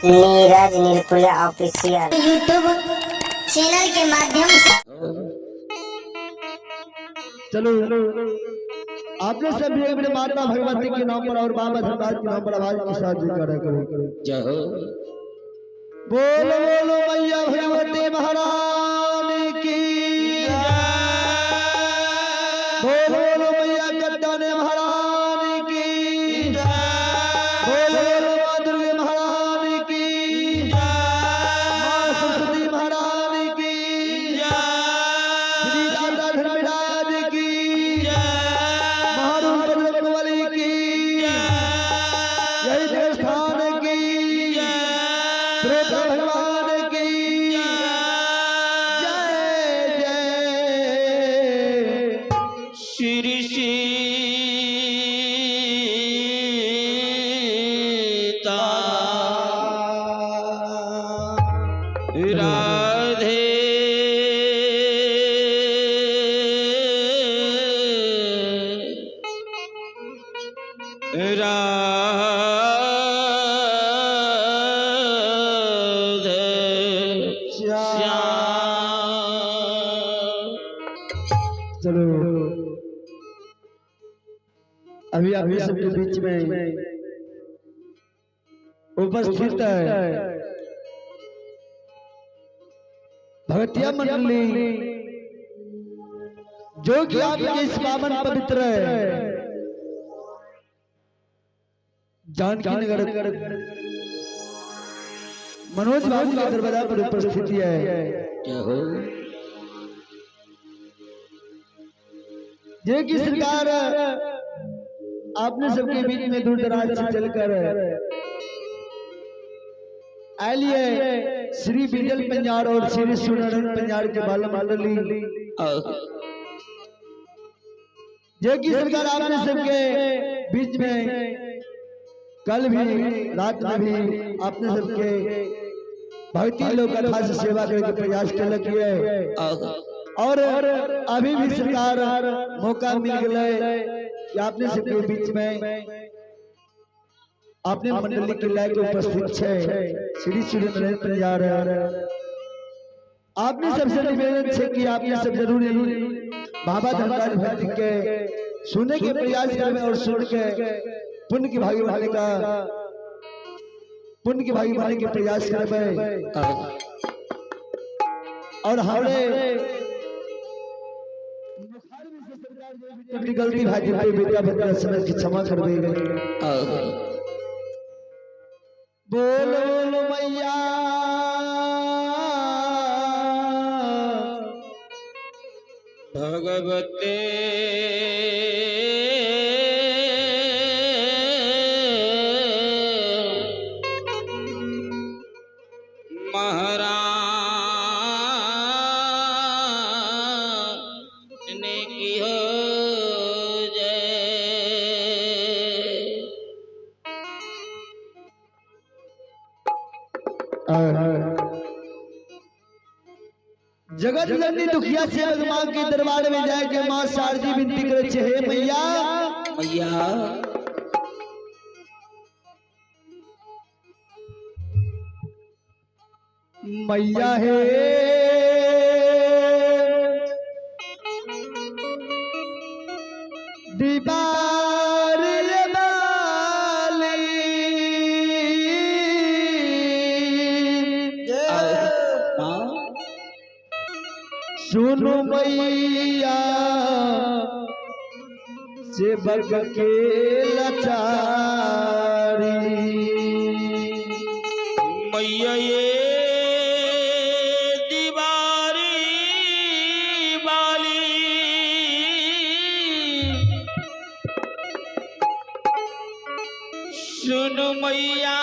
Neeraj निर्कुला official YouTube channel के माध्यम से चलो आपने सब भी अपने माता भगवती के नाम पर और बाबा धनराज के नाम पर आवाज के साथ जयकारा करो। जय हो। बोलो बोलो मैया भगवती महारानी की बोलो बोलो मैया कट्टाने महारानी की बोलो बोलो माँ दुर्गे महारानी की माँ सरस्वती महारानी की श्री राधा धर्मराज की महारूप बजरंगबली की यही देवस्थान की श्रोता भगवान की जय जय। श्री सीता राधे चलो अभी अभी सबके बीच में उपस्थित है भगतिया मंडली जो कि आपके इस पावन पवित्र जानकी नगर मनोज बाबू का दरवाजा पर उपस्थिति है। जय हो। ये की सरकार आपने सबके बीच में दूर दराज से चलकर आलिए श्री बिजल पंजार और श्री सुनरन पंजार के बाल मंडली ये की सरकार आपने सबके बीच में कल भी रात में भी आपने सबके भक्ति लोग कथा से सेवा करने का प्रयास किया और अभी भी सरकार मौका मिल गया कि आपने सबके बीच में आपने मंडली के लायक उपस्थित है श्री सुरेंद्र पंजार आपने सबसे निवेदन है कि आपने सब जरूर बाबा धनराज भक्ति के सुनने के प्रयास करें और सुन के पुण्य की भागी बनने के प्रयास करें और हमारे गलती भाजी पे बेटा बच्चा समय की क्षमा कर देगा। बोलो बोलो मैया भगवते महारानी की हो जय। जगत जननी दुखिया से मां के दरबार में जाए के मां शारदी विनती करे छे हे मैया मैया मैया हे दीवार सुनो मैया से बग के लाचारी मैया ये दीवारी वाली सुन मैया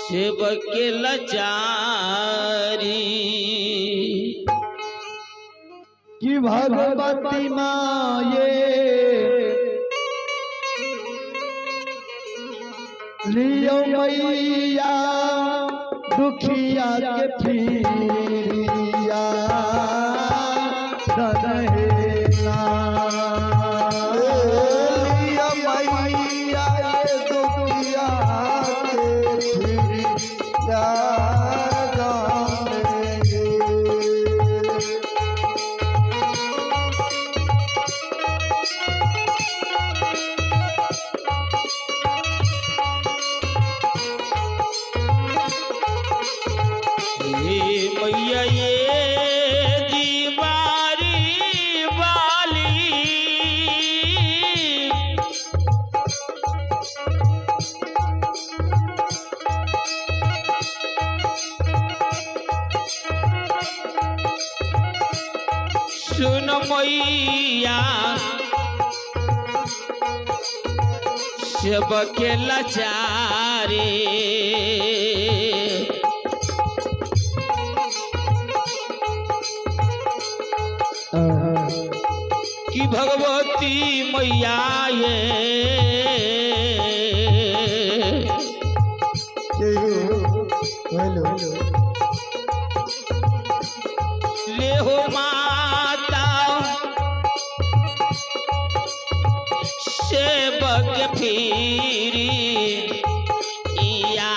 सेवक के लाचारी कि भगवती माँ ये लियो मैया दुखिया के फिरिया दरहेना मैया सबके लाचारे कि भगवती मैया ये ले हो माता सेवक फिरी या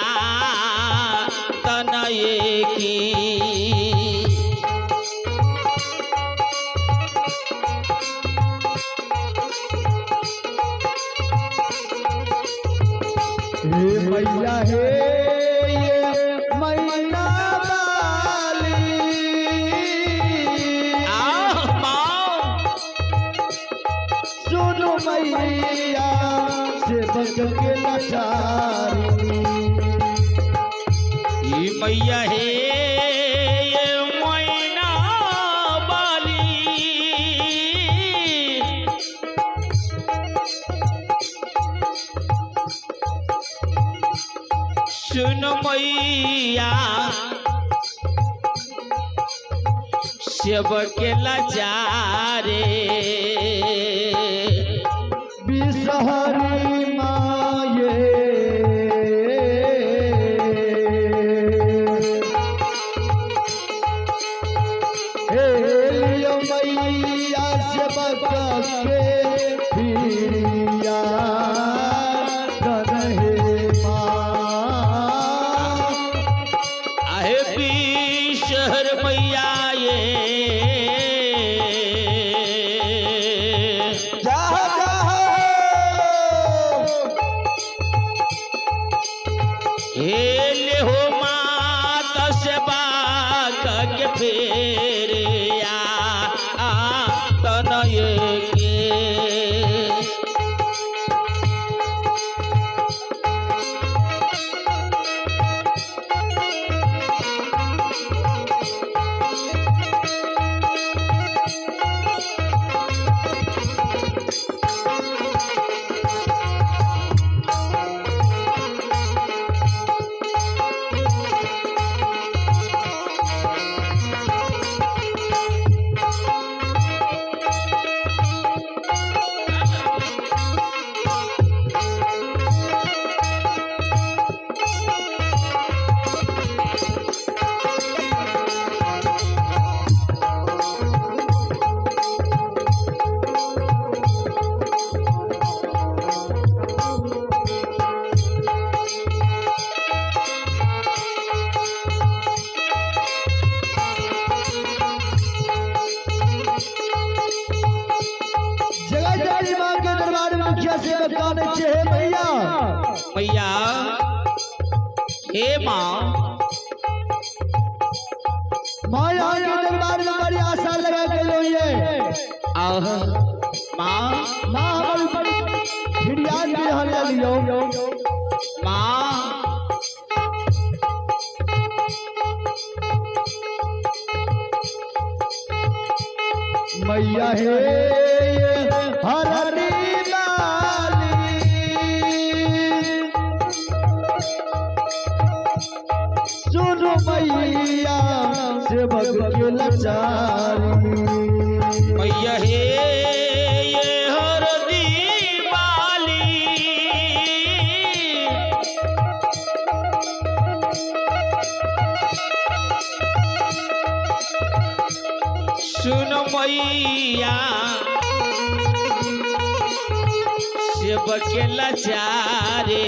तनये की मैया है ये मैना वाली सुनो मैया सेवक के लाचारी ये मैया है ये मैना वाली सुन मैया सेवक के लाचारे बिसहरी माये हे लियो मैया सेवक के फिरिया रहे आहे शहर मैया ये हे ले हो माता से बाक के फेर या तनये के मैया मैया हे माँ माया के दरबार में बड़ी आशा लगा के लोइए आह माँ माँ हमारी बड़ी हिड़ियान की हरिया लियो माँ मैया हे हरनी सुनो मैया सेवक के लाचारी मैया हे ये हरदी वाली सुन मैया सेवक के लाचारे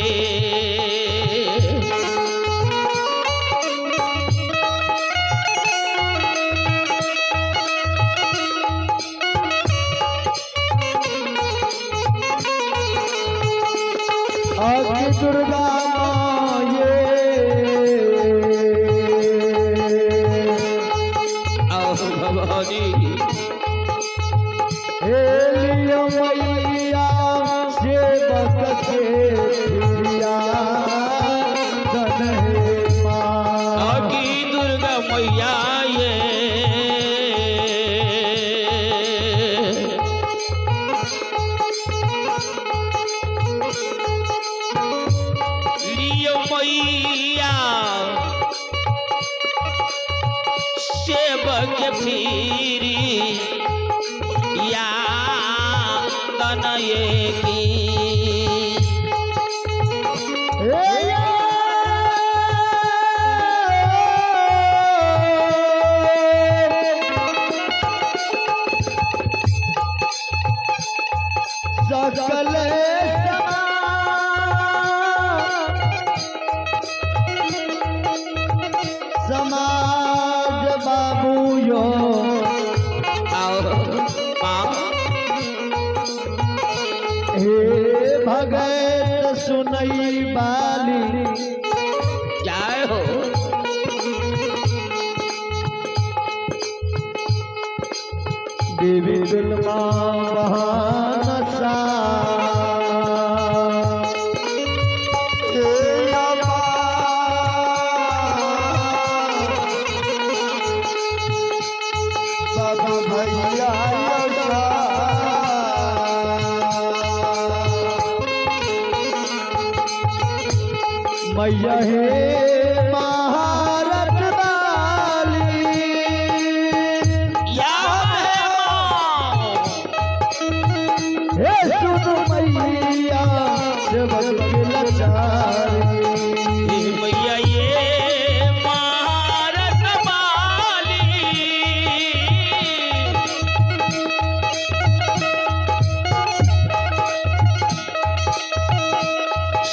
आगे दुर्गा माये भवानी हे लियो मैया सेवक के प्रिया धन माँ की दुर्गा मैया ये सकल समाज बाबू यो हे भगत सुनई बाली जय हो देवी दुल्मा बहानसा बाबा भैया मैया हे महारत वाली या है माँ हे सुन मैया सेवक के लाचारी हे मैया ये महारत वाली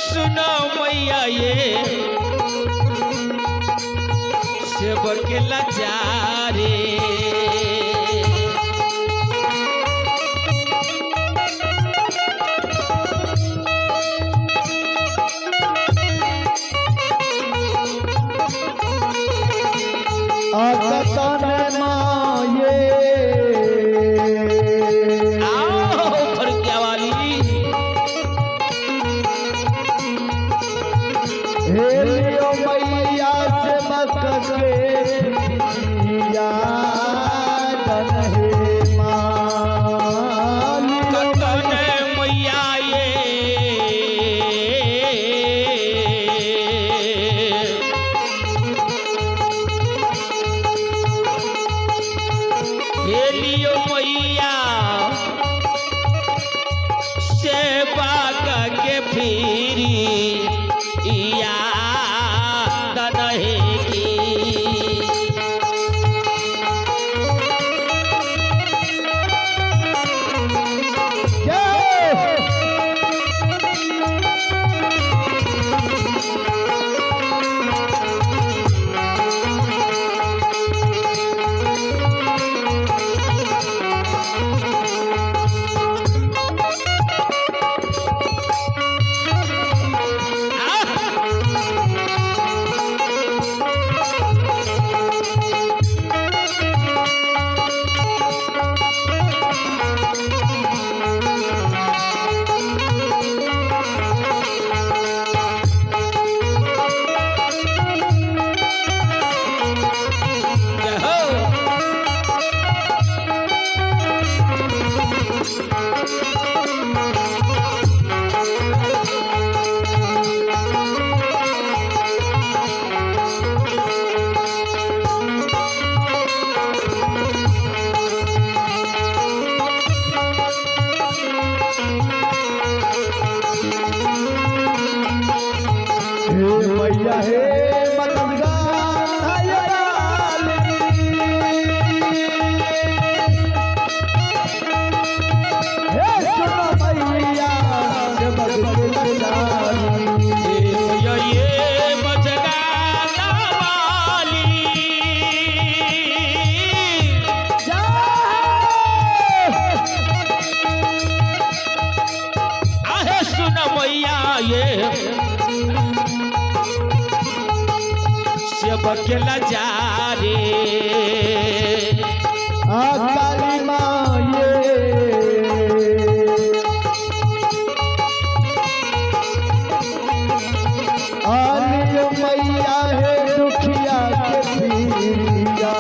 सुनो मैया ये सेवक लाचारी आकतन माये आओ फड़किया वाली हे लियो मैया से बकके पिया तन हे माली कतन मैया ये हे लियो मैया सेवा के फिरी या दनहे की मैया हे मददगार हे सुनो मैया सेवक के लाचारी ये मजगाना वाली आहे सुन मैया ये सेवक लाचारी काली माँ ये आलियो मैया है दुखिया के पीरिया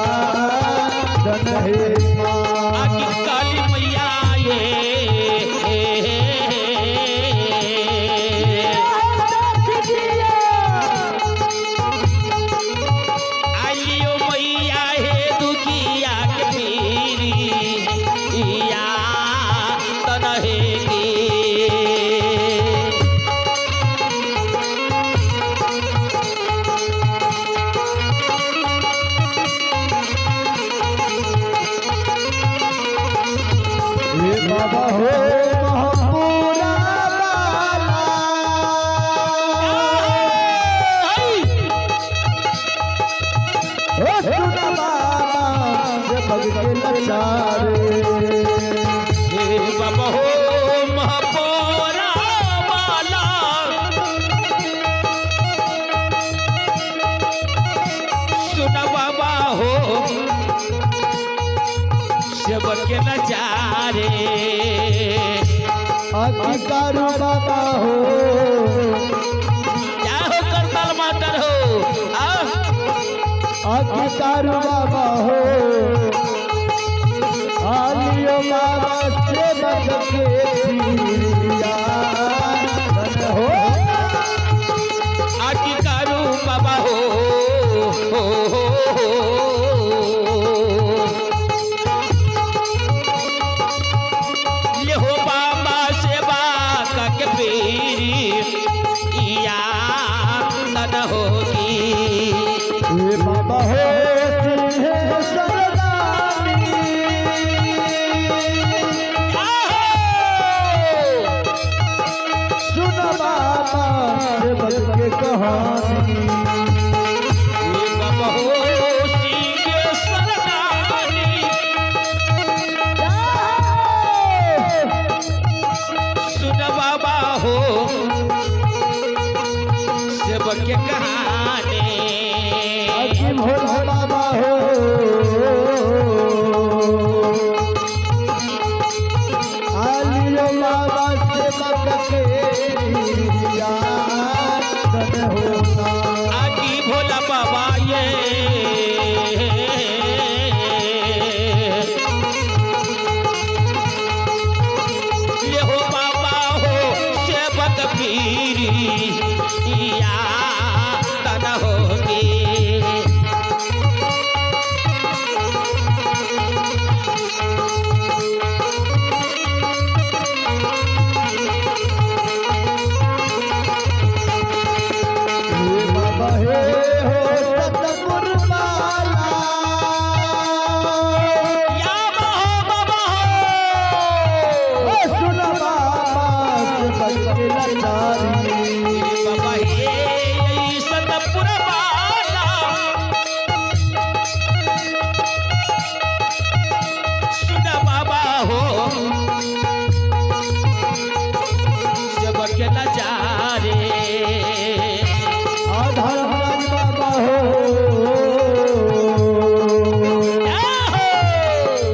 धन हे माँ आकी काली मैया आइयो मैया हे दुखिया के पीरी सबके नचारे अधिकारू बाबा हो क्या हो करतल मातर हो अधिकारू बाबा हो आलियो बाबा से बच के पिया हो अधिकारू बाबा हो ये हो बाबा सेवा करके पीरी या तन होगी ये बाबा हो सरदानी सुन बाबा से बच के कहानी ये बाबा हो सीगे सरदानी सुन बाबा हो सबके कहानी अजी भोला बाबा हो आलियो बाबा से बच के पिया होना आजी भोला बाबा ये हो बाबा हो सेवक पीरी या तन होगी बाबा हे हो सतगुर वाला या बाबा हो सुन बाबा से बच के लाचारी बाबा हे सतपुर वाला सुन बाबा हो सबके नजारे आधार बाबा हो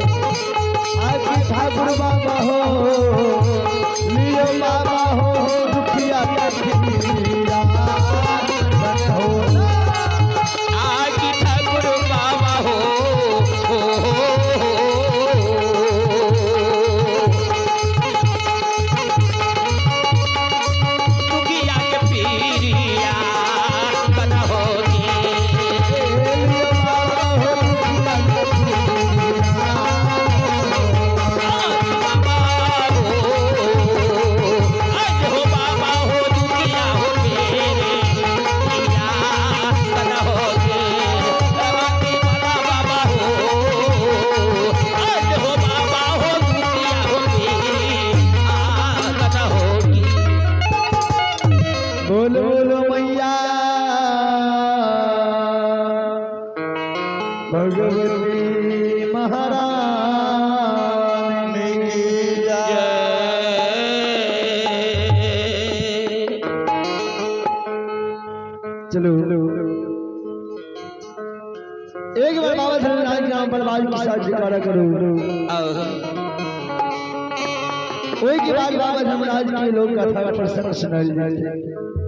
आखी ठाकुर बाबा हो लियो बाबा हो दुखिया पिया हो आजी ठाकुर बाबा हो दुखिया के पीरिया बना होगी लियो बाबा हो दुखिया बाबा हो आज हो बाबा हो दुखिया हो मेरे पिया बना होगी राती बना बाबा हो आज हो बाबा हो दुखिया हो मेरे बना होगी बोलो बोलो मैया भगवती महारानी की जय। चलो एक बार बाबा धर्मराज के नाम पर बाजू के साथ जयकारा करो वही के बाद बाबा धर्मराज के लोग कथा प्रसंग सुनाई जाते